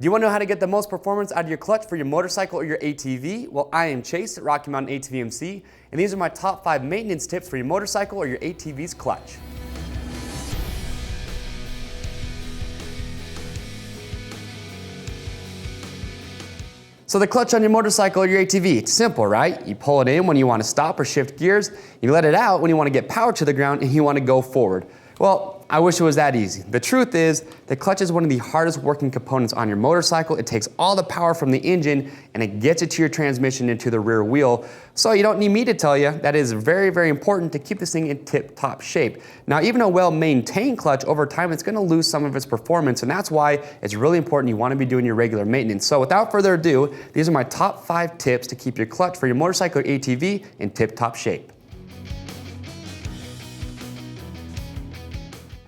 Do you want to know how to get the most performance out of your clutch for your motorcycle or your ATV? Well, I am Chase at Rocky Mountain ATV MC, and these are my top 5 maintenance tips for your motorcycle or your ATV's clutch. So the clutch on your motorcycle or your ATV, it's simple, right? You pull it in when you want to stop or shift gears, you let it out when you want to get power to the ground and you want to go forward. Well, I wish it was that easy. The truth is, the clutch is one of the hardest working components on your motorcycle. It takes all the power from the engine and it gets it to your transmission into the rear wheel. So you don't need me to tell you that it is very, very important to keep this thing in tip-top shape. Now, even a well-maintained clutch over time, it's gonna lose some of its performance, and that's why it's really important you wanna be doing your regular maintenance. So without further ado, these are my top 5 tips to keep your clutch for your motorcycle or ATV in tip-top shape.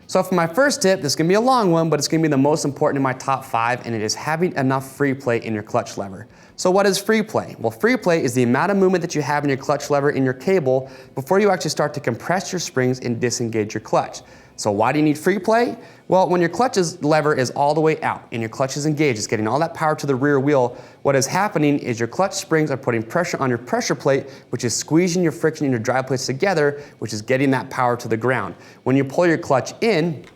So for my first tip, this is gonna be a long one, but it's gonna be the most important in my top 5, and it is having enough free play in your clutch lever. So what is free play? Well, free play is the amount of movement that you have in your clutch lever in your cable before you actually start to compress your springs and disengage your clutch. So why do you need free play? Well, when your clutch's lever is all the way out and your clutch is engaged, it's getting all that power to the rear wheel, what is happening is your clutch springs are putting pressure on your pressure plate, which is squeezing your friction and your drive plates together, which is getting that power to the ground. When you pull your clutch in,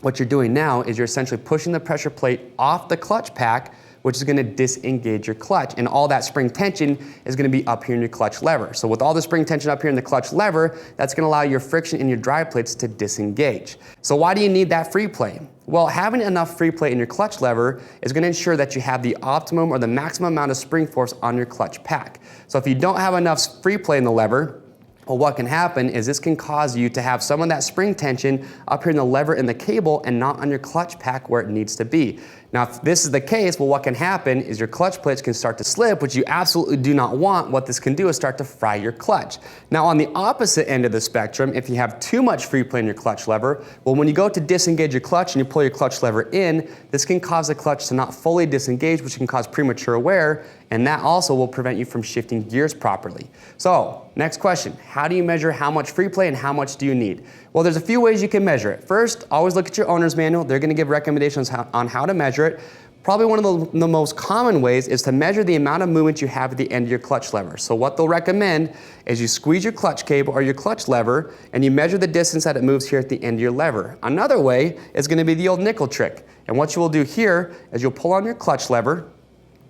what you're doing now is you're essentially pushing the pressure plate off the clutch pack, which is gonna disengage your clutch. And all that spring tension is gonna be up here in your clutch lever. So with all the spring tension up here in the clutch lever, that's gonna allow your friction in your drive plates to disengage. So why do you need that free play? Well, having enough free play in your clutch lever is gonna ensure that you have the optimum or the maximum amount of spring force on your clutch pack. So if you don't have enough free play in the lever, well, what can happen is this can cause you to have some of that spring tension up here in the lever in the cable and not on your clutch pack where it needs to be. Now, if this is the case, well, what can happen is your clutch plates can start to slip, which you absolutely do not want. What this can do is start to fry your clutch. Now, on the opposite end of the spectrum, if you have too much free play in your clutch lever, well, when you go to disengage your clutch and you pull your clutch lever in, this can cause the clutch to not fully disengage, which can cause premature wear, and that also will prevent you from shifting gears properly. So, next question, how do you measure how much free play and how much do you need? Well, there's a few ways you can measure it. First, always look at your owner's manual. They're gonna give recommendations on how to measure it. Probably one of the most common ways is to measure the amount of movement you have at the end of your clutch lever. So what they'll recommend is you squeeze your clutch cable or your clutch lever and you measure the distance that it moves here at the end of your lever. Another way is gonna be the old nickel trick. And what you will do here is you'll pull on your clutch lever,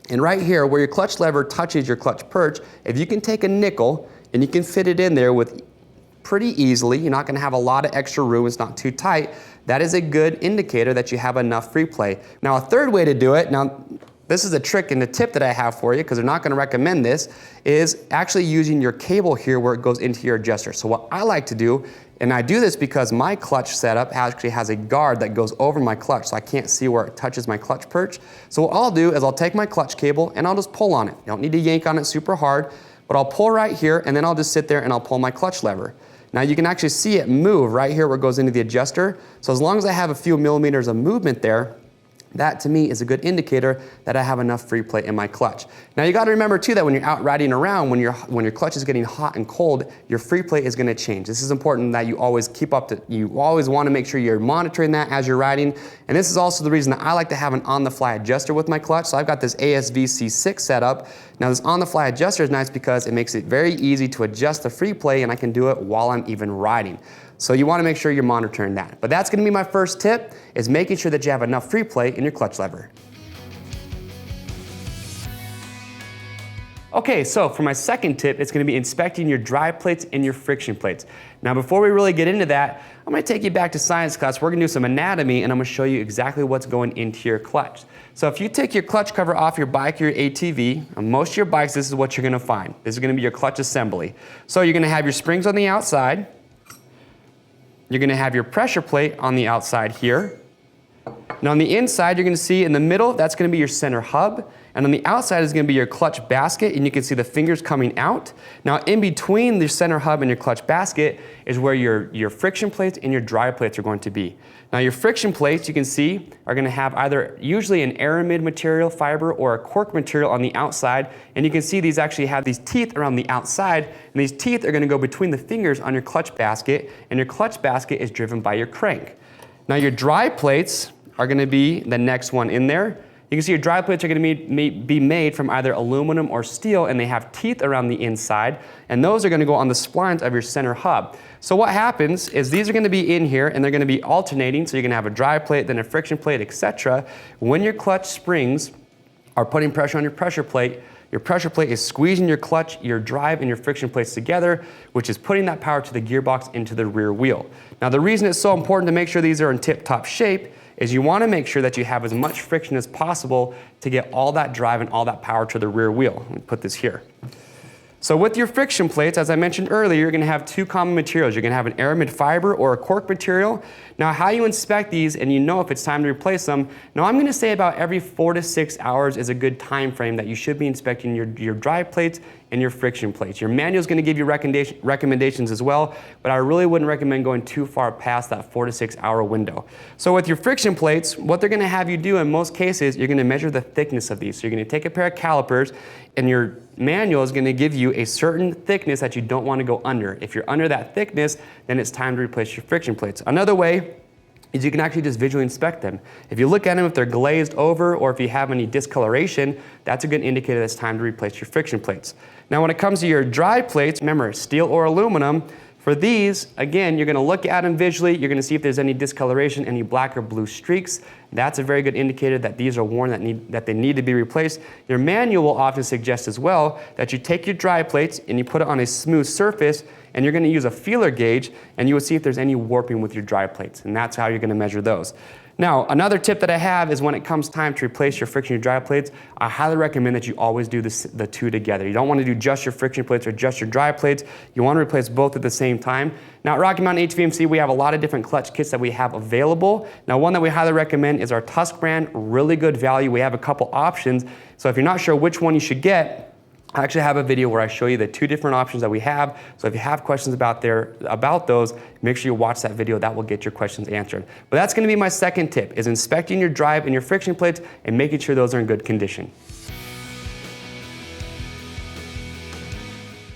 and right here where your clutch lever touches your clutch perch, if you can take a nickel and you can fit it in there with pretty easily, you're not gonna have a lot of extra room, it's not too tight, that is a good indicator that you have enough free play. Now a third way to do it, now this is a trick and a tip that I have for you because they're not gonna recommend this, is actually using your cable here where it goes into your adjuster. So what I like to do, and I do this because my clutch setup actually has a guard that goes over my clutch so I can't see where it touches my clutch perch. So what I'll do is I'll take my clutch cable and I'll just pull on it. You don't need to yank on it super hard, but I'll pull right here and then I'll just sit there and I'll pull my clutch lever. Now you can actually see it move right here where it goes into the adjuster. So as long as I have a few millimeters of movement there, that to me is a good indicator that I have enough free play in my clutch. Now you gotta remember too that when you're out riding around, when your clutch is getting hot and cold, your free play is gonna change. This is important that you always keep up to, you always wanna make sure you're monitoring that as you're riding. And this is also the reason that I like to have an on-the-fly adjuster with my clutch. So I've got this ASV C6 setup. Now this on-the-fly adjuster is nice because it makes it very easy to adjust the free play and I can do it while I'm even riding. So you wanna make sure you're monitoring that. But that's gonna be my first tip, is making sure that you have enough free play in your clutch lever. Okay, so for my second tip, it's gonna be inspecting your drive plates and your friction plates. Now before we really get into that, I'm gonna take you back to science class. We're gonna do some anatomy and I'm gonna show you exactly what's going into your clutch. So if you take your clutch cover off your bike or your ATV, on most of your bikes, this is what you're gonna find. This is gonna be your clutch assembly. So you're gonna have your springs on the outside. You're gonna have your pressure plate on the outside here. Now on the inside, you're gonna see in the middle, that's gonna be your center hub. And on the outside is gonna be your clutch basket, and you can see the fingers coming out. Now in between the center hub and your clutch basket is where your friction plates and your drive plates are going to be. Now your friction plates, you can see, are gonna have either usually an aramid material fiber or a cork material on the outside. And you can see these actually have these teeth around the outside, and these teeth are gonna go between the fingers on your clutch basket, and your clutch basket is driven by your crank. Now your drive plates are gonna be the next one in there. You can see your drive plates are going to be made from either aluminum or steel, and they have teeth around the inside, and those are going to go on the splines of your center hub. So what happens is these are going to be in here, and they're going to be alternating, so you're going to have a drive plate, then a friction plate, etc. When your clutch springs are putting pressure on your pressure plate is squeezing your clutch, your drive, and your friction plates together, which is putting that power to the gearbox into the rear wheel. Now, the reason it's so important to make sure these are in tip-top shape is you want to make sure that you have as much friction as possible to get all that drive and all that power to the rear wheel. Let me put this here. So with your friction plates, as I mentioned earlier, you're going to have two common materials. You're going to have an aramid fiber or a cork material. Now, how you inspect these and you know if it's time to replace them, now I'm going to say about every 4 to 6 hours is a good time frame that you should be inspecting your drive plates and your friction plates. Your manual is going to give you recommendations as well, but I really wouldn't recommend going too far past that 4 to 6 hour window. So with your friction plates, what they're going to have you do in most cases, you're going to measure the thickness of these. So you're going to take a pair of calipers, and your manual is going to give you a certain thickness that you don't want to go under. If you're under that thickness, then it's time to replace your friction plates. Another way is you can actually just visually inspect them. If you look at them, if they're glazed over or if you have any discoloration, that's a good indicator that it's time to replace your friction plates. Now when it comes to your drive plates, remember, steel or aluminum, for these, again, you're going to look at them visually, you're going to see if there's any discoloration, any black or blue streaks. That's a very good indicator that these are worn, that they need to be replaced. Your manual will often suggest as well that you take your drive plates and you put it on a smooth surface, and you're going to use a feeler gauge, and you will see if there's any warping with your drive plates, and that's how you're going to measure those. Now, another tip that I have is when it comes time to replace your friction, your drive plates, I highly recommend that you always do the two together. You don't want to do just your friction plates or just your drive plates. You want to replace both at the same time. Now, at Rocky Mountain ATV, we have a lot of different clutch kits that we have available. Now, one that we highly recommend is our Tusk brand, really good value. We have a couple options. So if you're not sure which one you should get, I actually have a video where I show you the two different options that we have. So if you have questions about those, make sure you watch that video. That will get your questions answered. But that's going to be my second tip, is inspecting your drive and your friction plates and making sure those are in good condition.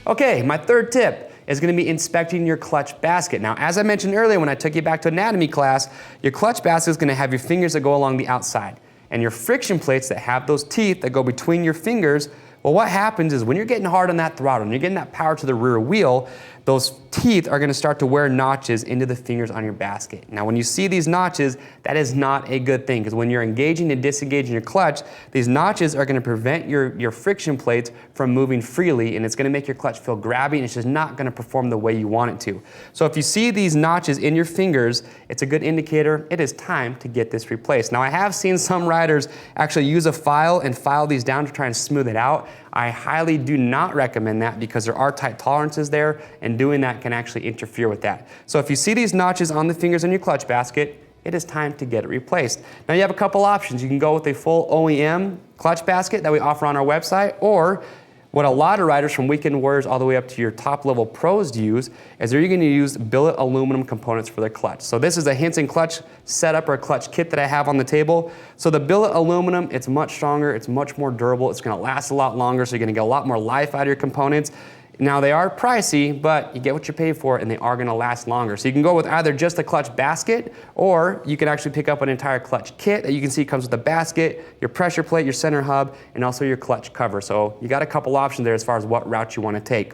Okay, my third tip is going to be inspecting your clutch basket. Now, as I mentioned earlier when I took you back to anatomy class, your clutch basket is going to have your fingers that go along the outside. And your friction plates that have those teeth that go between your fingers, well, what happens is when you're getting hard on that throttle and you're getting that power to the rear wheel, those teeth are going to start to wear notches into the fingers on your basket. Now, when you see these notches, that is not a good thing, because when you're engaging and disengaging your clutch, these notches are going to prevent your friction plates from moving freely, and it's going to make your clutch feel grabby, and it's just not going to perform the way you want it to. So if you see these notches in your fingers, it's a good indicator it is time to get this replaced. Now, I have seen some riders actually use a file and file these down to try and smooth it out. I highly do not recommend that, because there are tight tolerances there, and doing that can actually interfere with that. So if you see these notches on the fingers in your clutch basket, it is time to get it replaced. Now you have a couple options. You can go with a full OEM clutch basket that we offer on our website, or what a lot of riders from weekend warriors all the way up to your top level pros use is they're going to use billet aluminum components for their clutch. So this is a Hinson clutch setup or a clutch kit that I have on the table. So the billet aluminum, it's much stronger, it's much more durable, it's going to last a lot longer, so you're going to get a lot more life out of your components. Now they are pricey, but you get what you pay for, and they are going to last longer. So you can go with either just a clutch basket, or you can actually pick up an entire clutch kit that you can see comes with the basket, your pressure plate, your center hub, and also your clutch cover. So you got a couple options there as far as what route you want to take.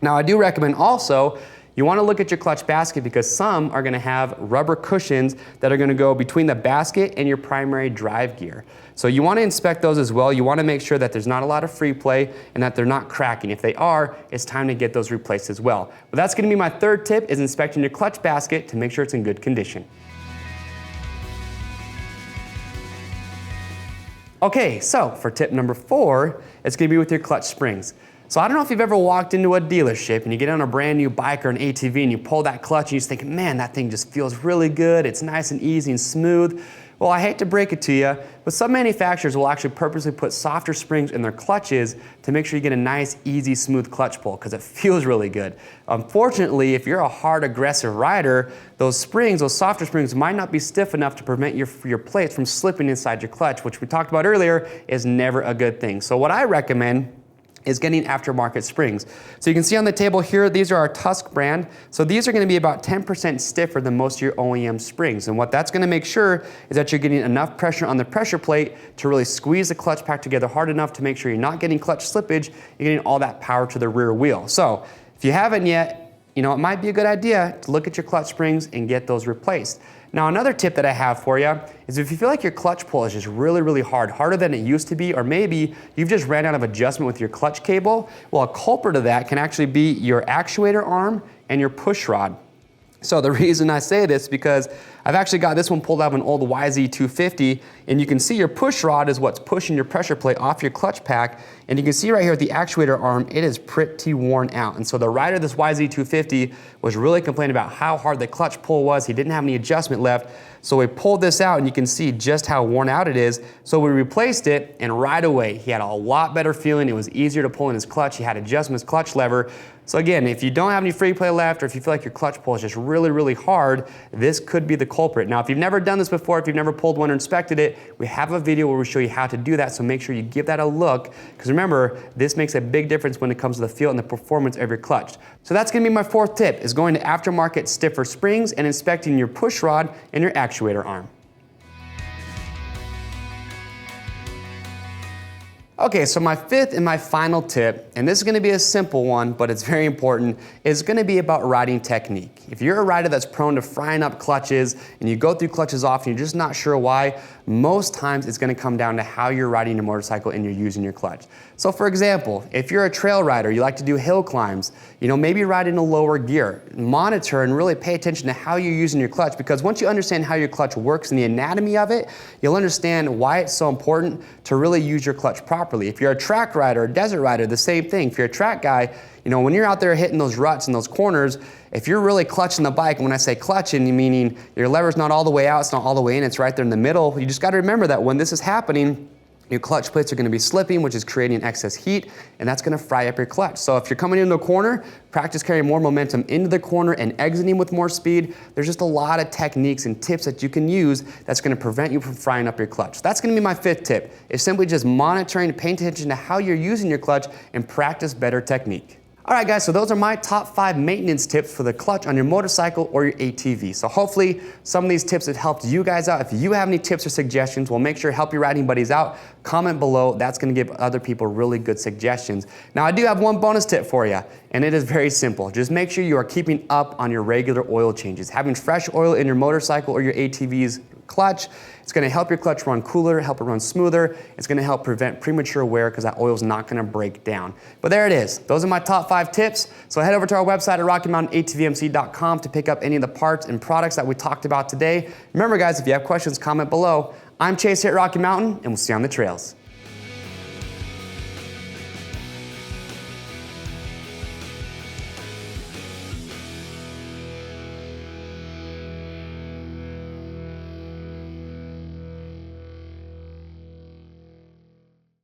Now I do recommend also you want to look at your clutch basket, because some are going to have rubber cushions that are going to go between the basket and your primary drive gear. So you want to inspect those as well. You want to make sure that there's not a lot of free play and that they're not cracking. If they are, it's time to get those replaced as well. But that's going to be my third tip, is inspecting your clutch basket to make sure it's in good condition. Okay, so for tip number 4, it's going to be with your clutch springs. So I don't know if you've ever walked into a dealership and you get on a brand new bike or an ATV and you pull that clutch and you just think, man, that thing just feels really good. It's nice and easy and smooth. Well, I hate to break it to you, but some manufacturers will actually purposely put softer springs in their clutches to make sure you get a nice, easy, smooth clutch pull, because it feels really good. Unfortunately, if you're a hard, aggressive rider, those springs, those softer springs, might not be stiff enough to prevent your plates from slipping inside your clutch, which we talked about earlier is never a good thing. So what I recommend is getting aftermarket springs. So you can see on the table here, these are our Tusk brand. So these are gonna be about 10% stiffer than most of your OEM springs. And what that's gonna make sure is that you're getting enough pressure on the pressure plate to really squeeze the clutch pack together hard enough to make sure you're not getting clutch slippage, you're getting all that power to the rear wheel. So if you haven't yet, it might be a good idea to look at your clutch springs and get those replaced. Now, another tip that I have for you is if you feel like your clutch pull is just really, really hard, harder than it used to be, or maybe you've just ran out of adjustment with your clutch cable, well, a culprit of that can actually be your actuator arm and your push rod. So the reason I say this is because I've actually got this one pulled out of an old YZ250, and you can see your push rod is what's pushing your pressure plate off your clutch pack, and you can see right here with the actuator arm, it is pretty worn out. And so the rider of this YZ250 was really complaining about how hard the clutch pull was. He didn't have any adjustment left. So we pulled this out, and you can see just how worn out it is. So we replaced it, and right away, he had a lot better feeling. It was easier to pull in his clutch. He had adjustments, clutch lever. So again, if you don't have any free play left, or if you feel like your clutch pull is just really, really hard, this could be the culprit. Now, if you've never done this before, if you've never pulled one or inspected it, we have a video where we show you how to do that, so make sure you give that a look, because remember, this makes a big difference when it comes to the feel and the performance of your clutch. So that's gonna be my fourth tip, is going to aftermarket stiffer springs and inspecting your push rod and your actuator arm. Okay, so my fifth and my final tip, and this is gonna be a simple one, but it's very important, is gonna be about riding technique. If you're a rider that's prone to frying up clutches and you go through clutches often, you're just not sure why, most times it's gonna come down to how you're riding your motorcycle and you're using your clutch. So for example, if you're a trail rider, you like to do hill climbs, maybe ride in a lower gear, monitor and really pay attention to how you're using your clutch, because once you understand how your clutch works and the anatomy of it, you'll understand why it's so important to really use your clutch properly. If you're a track rider, a desert rider, the same thing. If you're a track guy, when you're out there hitting those ruts and those corners, if you're really clutching the bike, and when I say clutching, meaning your lever's not all the way out, it's not all the way in, it's right there in the middle, you just gotta remember that when this is happening, your clutch plates are gonna be slipping, which is creating excess heat, and that's gonna fry up your clutch. So if you're coming into a corner, practice carrying more momentum into the corner and exiting with more speed. There's just a lot of techniques and tips that you can use that's gonna prevent you from frying up your clutch. That's gonna be my fifth tip, is simply just monitoring, paying attention to how you're using your clutch and practice better technique. All right, guys, so those are my top 5 maintenance tips for the clutch on your motorcycle or your ATV. So hopefully some of these tips have helped you guys out. If you have any tips or suggestions, we'll make sure to help your riding buddies out. Comment below. That's gonna give other people really good suggestions. Now, I do have one bonus tip for you, and it is very simple. Just make sure you are keeping up on your regular oil changes. Having fresh oil in your motorcycle or your ATV's clutch, it's gonna help your clutch run cooler, help it run smoother. It's gonna help prevent premature wear because that oil's not gonna break down. But there it is. Those are my top 5 tips. So head over to our website at RockyMountainATVMC.com to pick up any of the parts and products that we talked about today. Remember, guys, if you have questions, comment below. I'm Chase here at Rocky Mountain, and we'll see you on the trails.